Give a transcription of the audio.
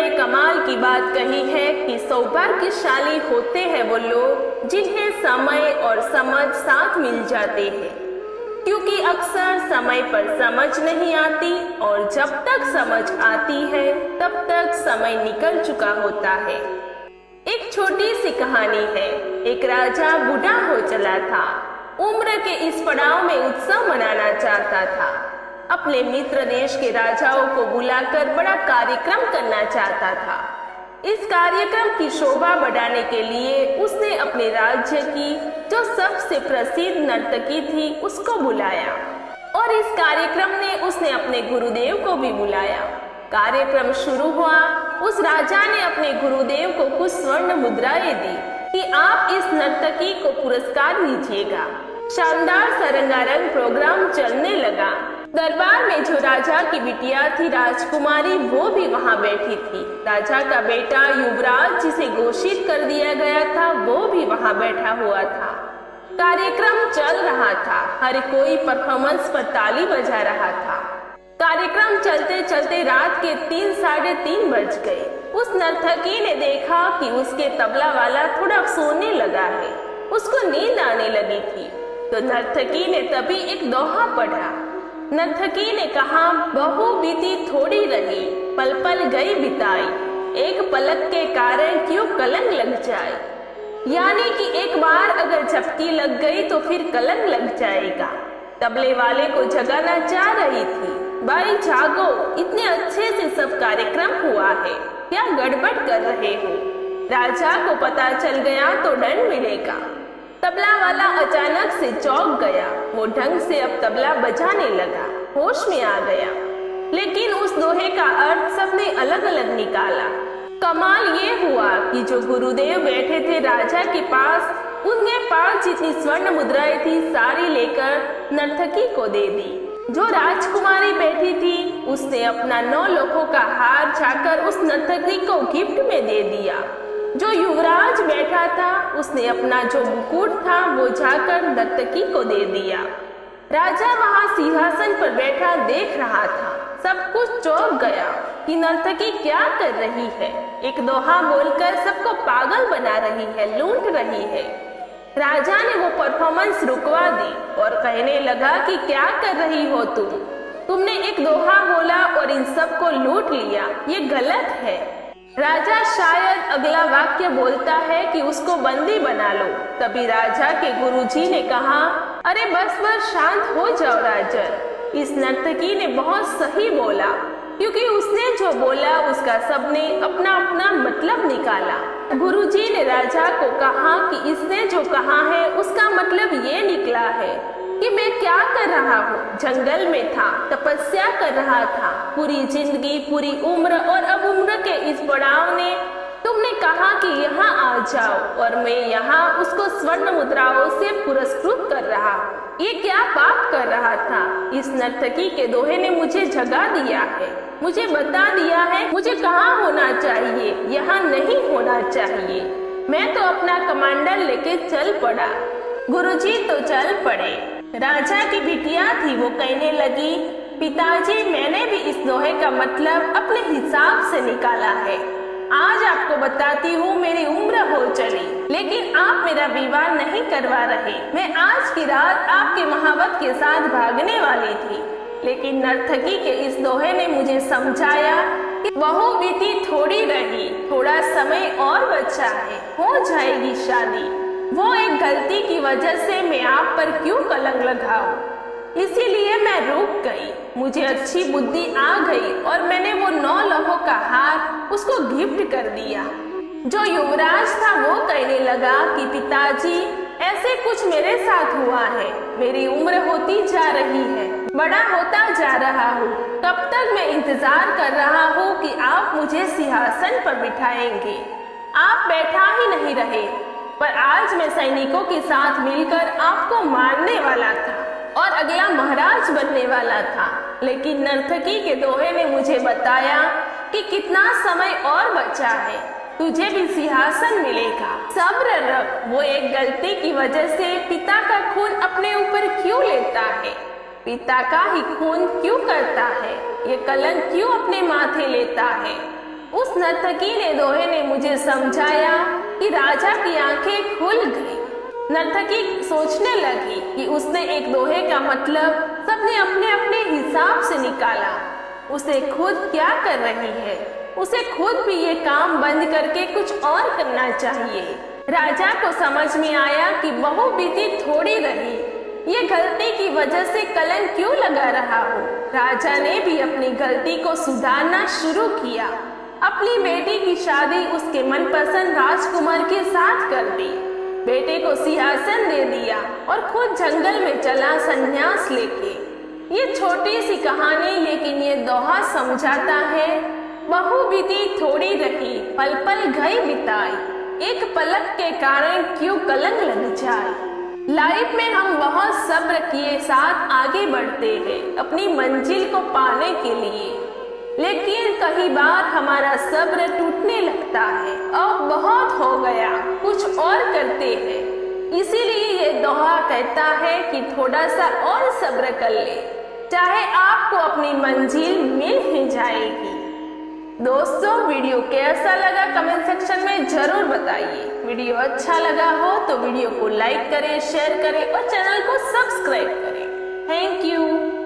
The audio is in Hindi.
बड़े कमाल की बात कही है कि सौभाग्यशाली होते हैं वो लोग जिन्हें समय और समझ साथ मिल जाते हैं, क्योंकि अक्सर समय पर समझ नहीं आती और जब तक समझ आती है तब तक समय निकल चुका होता है। एक छोटी सी कहानी है। एक राजा बूढ़ा हो चला था। उम्र के इस पड़ाव में उत्सव मनाना चाहता था। अपने मित्र देश के राजाओं को बुलाकर बड़ा कार्यक्रम करना चाहता था। इस कार्यक्रम की शोभा बढ़ाने के लिए उसने अपने राज्य की जो सबसे प्रसिद्ध नर्तकी थी उसको बुलाया और इस कार्यक्रम में उसने अपने गुरुदेव को भी बुलाया। कार्यक्रम शुरू हुआ। उस राजा ने अपने गुरुदेव को कुछ स्वर्ण मुद्राएं दी कि आप इस नर्तकी को पुरस्कार दीजिएगा। शानदार सा रंगारंग प्रोग्राम चलने लगा। दरबार में जो राजा की बिटिया थी राजकुमारी, वो भी वहां बैठी थी। राजा का बेटा युवराज, जिसे घोषित कर दिया गया था, वो भी वहां बैठा हुआ था। कार्यक्रम चल रहा था। हर कोई परफॉर्मेंस पर ताली बजा रहा था। कार्यक्रम चलते चलते रात के 3 साढ़े 3 बज गए। उस नर्तकी ने देखा कि उसके तबला वाला थोड़ा सोने लगा है। उसको नींद आने लगी थी तो नर्तकी ने तभी एक दोहा पढ़ा। नर्तकी ने कहा, बहु बीती थोड़ी रही, पल पल गई बिताई, एक पलक के कारण क्यों कलंक लग जाए। यानी कि एक बार अगर झपकी लग गई तो फिर कलंक लग जाएगा। तबले वाले को जगाना चाह रही थी। भाई जागो, इतने अच्छे से सब कार्यक्रम हुआ है, क्या गड़बड़ कर रहे हो। राजा को पता चल गया तो दंड मिलेगा। तबला वाला अचानक से चौंक गया। वो ढंग से अब तबला बजाने लगा, होश में आ गया। लेकिन उस दोहे का अर्थ सबने अलग अलग निकाला। कमाल ये हुआ कि जो गुरुदेव बैठे थे राजा के पास, उनके पास जितनी स्वर्ण मुद्राएं थी सारी लेकर नर्तकी को दे दी। जो राजकुमारी बैठी थी उसने अपना 9 लोकों का हार जाकर उस नर्तकी को गिफ्ट में दे दिया। जो युवराज बैठा था उसने अपना जो मुकुट था वो जाकर नर्तकी को दे दिया। राजा वहां सिंहासन पर बैठा देख रहा था। सब कुछ चौंक गया कि नर्तकी क्या कर रही है। एक दोहा बोलकर सबको पागल बना रही है, लूट रही है। राजा ने वो परफॉर्मेंस रुकवा दी और कहने लगा कि क्या कर रही हो तुमने एक दोहा बोला और इन सबको लूट लिया, ये गलत है। राजा शायद अगला वाक्य बोलता है कि उसको बंदी बना लो। तभी राजा के गुरुजी ने कहा, अरे बस शांत हो जाओ राजन। इस नर्तकी ने बहुत सही बोला, क्योंकि उसने जो बोला उसका सबने अपना अपना मतलब निकाला। गुरुजी ने राजा को कहा कि इसने जो कहा है उसका मतलब ये निकला है कि मैं क्या कर रहा हूँ। जंगल में था, तपस्या कर रहा था पूरी जिंदगी, पूरी उम्र, और अब उम्र के इस पड़ाव ने तुमने कहा कि यहाँ आ जाओ और मैं यहाँ उसको स्वर्ण मुद्राओं से पुरस्कृत कर रहा हूँ। ये क्या पाप कर रहा था। इस नर्तकी के दोहे ने मुझे जगा दिया है, मुझे बता दिया है मुझे कहाँ होना चाहिए, यहाँ नहीं होना चाहिए। मैं तो अपना कमांडर लेके चल पड़ा। गुरुजी तो चल पड़े। राजा की बिटिया थी, वो कहने लगी, पिताजी मैंने भी इस दोहे का मतलब अपने हिसाब से निकाला है। आज आपको बताती हूँ, मेरी उम्र हो चली लेकिन आप मेरा विवाह नहीं करवा रहे। मैं आज की रात आपके महावत के साथ भागने वाली थी, लेकिन नर्तकी के इस दोहे ने मुझे समझाया कि बहु बीती थोड़ी रही, थोड़ा समय और बचा है, हो जाएगी शादी। वो एक गलती की वजह से मैं आप पर क्यों कलंक लगाऊं, इसीलिए मैं रुक गई। मुझे अच्छी बुद्धि आ गई और मैंने वो 9 लोहों का हार उसको गिफ्ट कर दिया। जो युवराज था वो कहने लगा कि पिताजी ऐसे कुछ मेरे साथ हुआ है, मेरी उम्र होती जा रही है, बड़ा होता जा रहा हूँ। कब तक मैं इंतजार कर रहा हूँ कि आप मुझे सिंहासन पर बिठाएंगे। आप बैठा ही नहीं रहे, पर आज मैं सैनिकों के साथ मिलकर आपको मारने वाला था और अगला महाराज बनने वाला था। लेकिन नर्तकी के दोहे ने मुझे बताया कि कितना समय और बचा है, तुझे भी सिंहासन मिलेगा, सब्र रख। वो एक गलती की वजह से पिता का खून अपने ऊपर क्यों लेता है, पिता का ही खून क्यों करता है, ये कलंक क्यों अपने माथे लेता है। उस नर्तकी ने दोहे ने मुझे समझाया कि राजा की आंखें खुल गई। नर्तकी सोचने लगी कि उसने एक दोहे का मतलब सबने अपने अपने हिसाब से निकाला। उसे खुद क्या कर रही है, उसे खुद भी ये काम बंद करके कुछ और करना चाहिए। राजा को समझ में आया कि बहू बीती थोड़ी रही, ये गलती की वजह से कलंक क्यों लगा रहा हो। राजा ने भी अपनी गलती को सुधारना शुरू किया। अपनी बेटी की शादी उसके मनपसंद राजकुमार के साथ कर दी। बेटे को सिंहासन दे दिया और खुद जंगल में चला संन्यास लेके। ये छोटी सी कहानी लेकिन ये दोहा समझाता है, बहू बीती थोड़ी रही, पल पल गई बिताई, एक पलक के कारण क्यों कलंक लग जाए। लाइफ में हम बहुत सब्र किए साथ आगे बढ़ते हैं अपनी मंजिल को पाने के लिए, लेकिन कई बार हमारा सब्र टूटने लगता है। अब बहुत हो गया, कुछ और करते हैं। इसीलिए ये दोहा कहता है कि थोड़ा सा और सब्र कर ले, चाहे आपको अपनी मंजिल मिल ही जाएगी। दोस्तों, वीडियो कैसा लगा कमेंट सेक्शन में जरूर बताइए। वीडियो अच्छा लगा हो तो वीडियो को लाइक करें, शेयर करें और चैनल को सब्सक्राइब करें। Thank you.